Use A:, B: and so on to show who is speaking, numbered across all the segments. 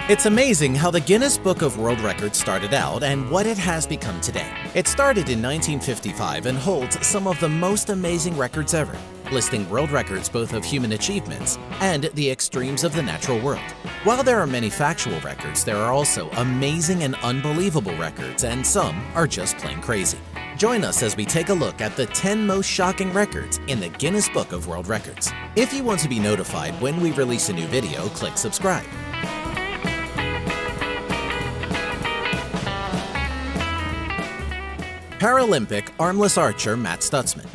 A: It's amazing how the Guinness Book of World Records started out and what it has become today. It started in 1955 and holds some of the most amazing records ever, listing world records both of human achievements and the extremes of the natural world. While there are many factual records, there are also amazing and unbelievable records, and some are just plain crazy. Join us as we take a look at the 10 most shocking records in the Guinness Book of World Records. If you want to be notified when we release a new video, click subscribe. Paralympic armless archer Matt Stutzman.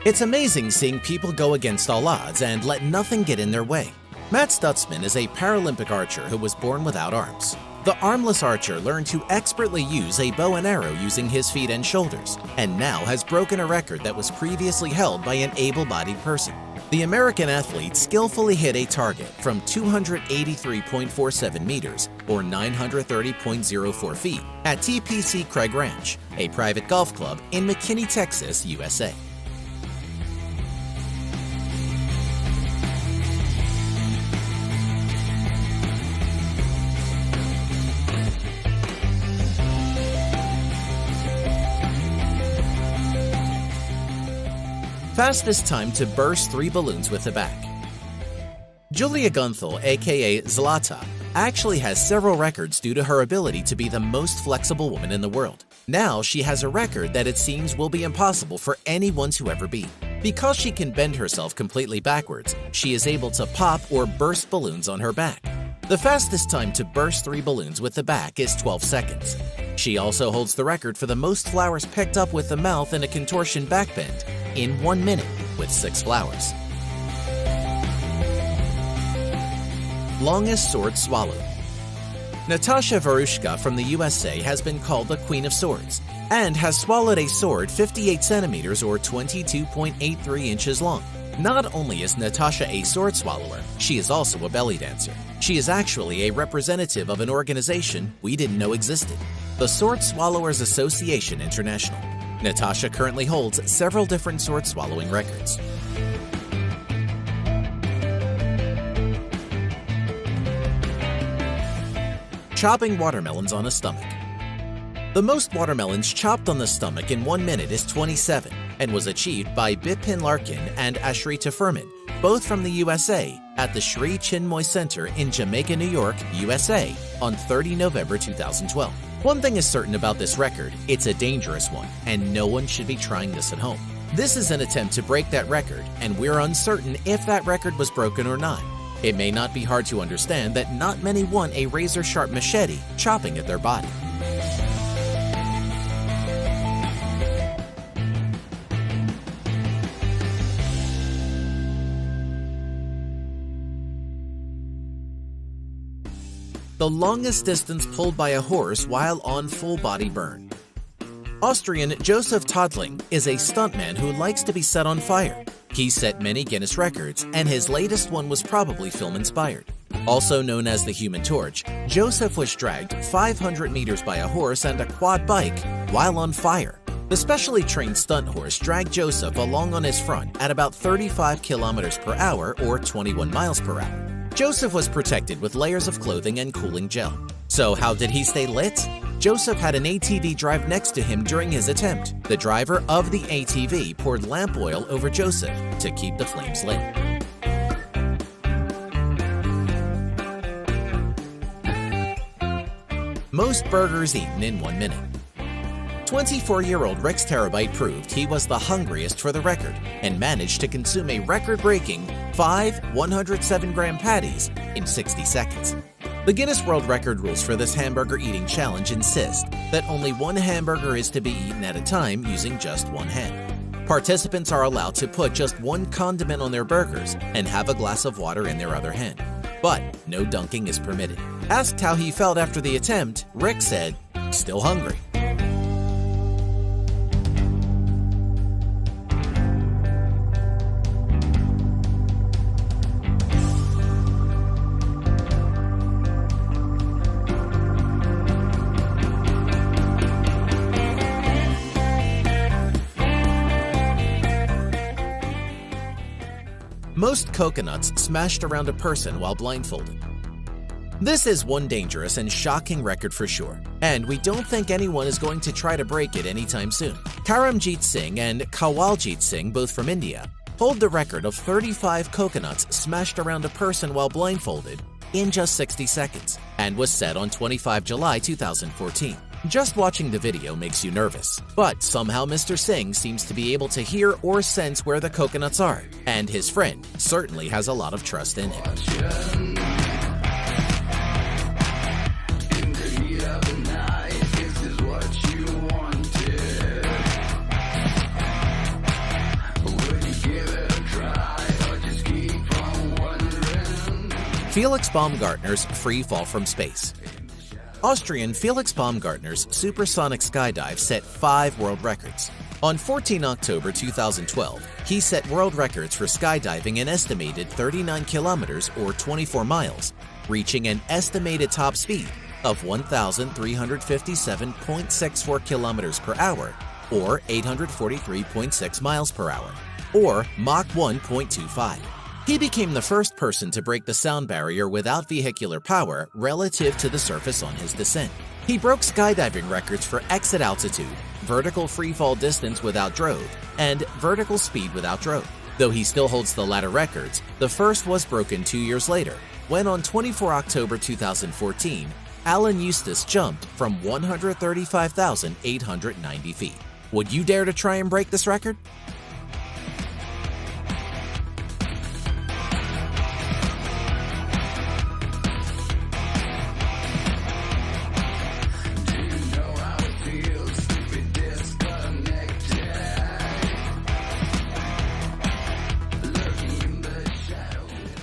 A: It's amazing seeing people go against all odds and let nothing get in their way. Matt Stutzman is a Paralympic archer who was born without arms. The armless archer learned to expertly use a bow and arrow using his feet and shoulders, and now has broken a record that was previously held by an able-bodied person. The American athlete skillfully hit a target from 283.47 meters, or 930.04 feet, at TPC Craig Ranch, a private golf club in McKinney, Texas, USA. Fastest time to burst 3 balloons with the back. Julia Gunthal, aka Zlata, actually has several records due to her ability to be the most flexible woman in the world. Now she has a record that it seems will be impossible for anyone to ever beat. Because she can bend herself completely backwards, she is able to pop or burst balloons on her back. The fastest time to burst 3 balloons with the back is 12 seconds. She also holds the record for the most flowers picked up with the mouth in a contortion backbend in 1 minute with 6 flowers. Longest sword swallowed. Natasha Varushka from the USA has been called the Queen of Swords and has swallowed a sword 58 centimeters or 22.83 inches long. Not only is Natasha a sword swallower, she is also a belly dancer. She is actually a representative of an organization we didn't know existed, the Sword Swallowers Association International. Natasha currently holds several different sword swallowing records. Chopping watermelons on a stomach. The most watermelons chopped on the stomach in 1 minute is 27 and was achieved by Bipin Larkin and Ashrita Furman, both from the USA, at the Sri Chinmoy Center in Jamaica, New York, USA, on 30 November 2012. One thing is certain about this record, it's a dangerous one, and no one should be trying this at home. This is an attempt to break that record, and we're uncertain if that record was broken or not. It may not be hard to understand that not many want a razor-sharp machete chopping at their body. The longest distance pulled by a horse while on full-body burn. Austrian Joseph Todling is a stuntman who likes to be set on fire. He set many Guinness records, and his latest one was probably film-inspired. Also known as the Human Torch, Joseph was dragged 500 meters by a horse and a quad bike while on fire. The specially trained stunt horse dragged Joseph along on his front at about 35 kilometers per hour or 21 miles per hour. Joseph was protected with layers of clothing and cooling gel. So how did he stay lit? Joseph had an ATV drive next to him during his attempt. The driver of the ATV poured lamp oil over Joseph to keep the flames lit. Most burgers eaten in 1 minute. 24-year-old Rex Terabyte proved he was the hungriest for the record and managed to consume a record-breaking 5 107-gram patties in 60 seconds. The Guinness World Record rules for this hamburger eating challenge insist that only 1 hamburger is to be eaten at a time using just 1 hand. Participants are allowed to put just 1 condiment on their burgers and have a glass of water in their other hand. But no dunking is permitted. Asked how he felt after the attempt, Rick said, "Still hungry." Most coconuts smashed around a person while blindfolded. This is one dangerous and shocking record for sure, and we don't think anyone is going to try to break it anytime soon. Karamjit Singh and Kawaljit Singh, both from India, hold the record of 35 coconuts smashed around a person while blindfolded in just 60 seconds, and was set on 25 July 2014. Just watching the video makes you nervous, but somehow Mr. Singh seems to be able to hear or sense where the coconuts are, and his friend certainly has a lot of trust in him. Felix Baumgartner's free fall from space. Austrian Felix Baumgartner's supersonic skydive set 5 world records. On 14 October 2012, he set world records for skydiving an estimated 39 kilometers or 24 miles, reaching an estimated top speed of 1,357.64 kilometers per hour or 843.6 miles per hour, or Mach 1.25. He became the first person to break the sound barrier without vehicular power relative to the surface on his descent. He broke skydiving records for exit altitude, vertical freefall distance without drone, and vertical speed without drone. Though he still holds the latter records, the first was broken 2 years later, when on 24 October 2014, Alan Eustace jumped from 135,890 feet. Would you dare to try and break this record?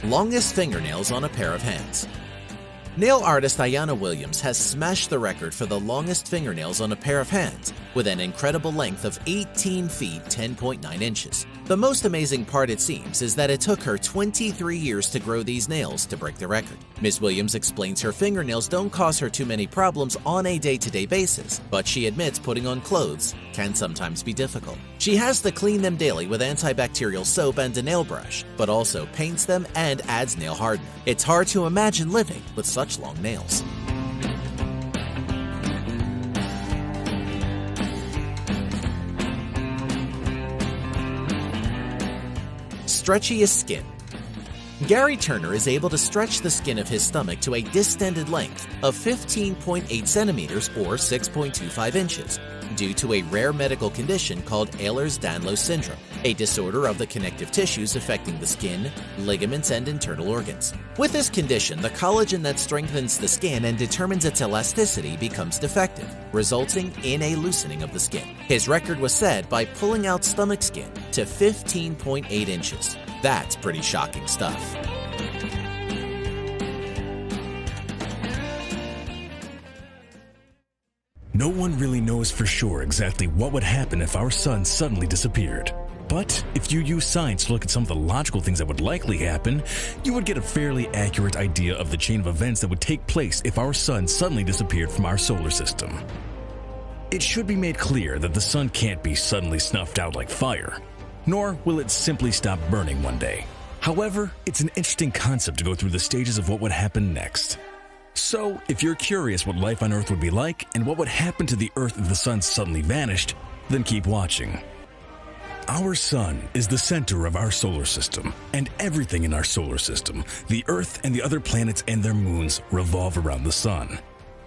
A: Longest fingernails on a pair of hands. Nail artist Ayanna Williams has smashed the record for the longest fingernails on a pair of hands with an incredible length of 18 feet 10.9 inches. The most amazing part, it seems, is that it took her 23 years to grow these nails to break the record. Ms. Williams explains her fingernails don't cause her too many problems on a day-to-day basis, but she admits putting on clothes can sometimes be difficult. She has to clean them daily with antibacterial soap and a nail brush, but also paints them and adds nail hardener. It's hard to imagine living with such long nails. Stretchiest skin. Gary Turner is able to stretch the skin of his stomach to a distended length of 15.8 centimeters or 6.25 inches due to a rare medical condition called Ehlers-Danlos syndrome, a disorder of the connective tissues affecting the skin, ligaments, and internal organs. With this condition, the collagen that strengthens the skin and determines its elasticity becomes defective, resulting in a loosening of the skin. His record was set by pulling out stomach skin to 15.8 inches. That's pretty shocking stuff.
B: No one really knows for sure exactly what would happen if our sun suddenly disappeared. But if you use science to look at some of the logical things that would likely happen, you would get a fairly accurate idea of the chain of events that would take place if our sun suddenly disappeared from our solar system. It should be made clear that the sun can't be suddenly snuffed out like fire, nor will it simply stop burning one day. However, it's an interesting concept to go through the stages of what would happen next. So, if you're curious what life on Earth would be like and what would happen to the Earth if the sun suddenly vanished, then keep watching. Our sun is the center of our solar system, and everything in our solar system, the Earth and the other planets and their moons, revolve around the sun.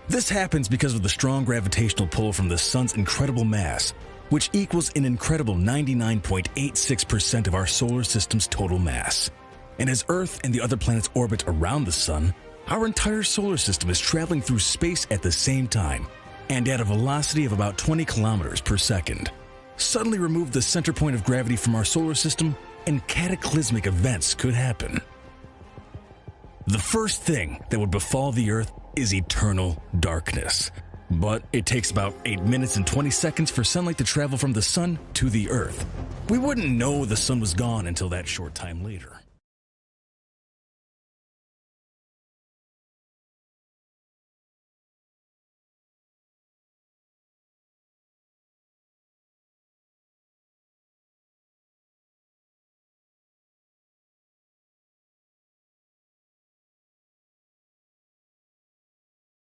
B: This happens because of the strong gravitational pull from the sun's incredible mass, which equals an incredible 99.86% of our solar system's total mass. And as Earth and the other planets orbit around the sun, our entire solar system is traveling through space at the same time, and at a velocity of about 20 kilometers per second. Suddenly remove the center point of gravity from our solar system, and cataclysmic events could happen. The first thing that would befall the Earth is eternal darkness. But it takes about 8 minutes and 20 seconds for sunlight to travel from the sun to the Earth. We wouldn't know the sun was gone until that short time later.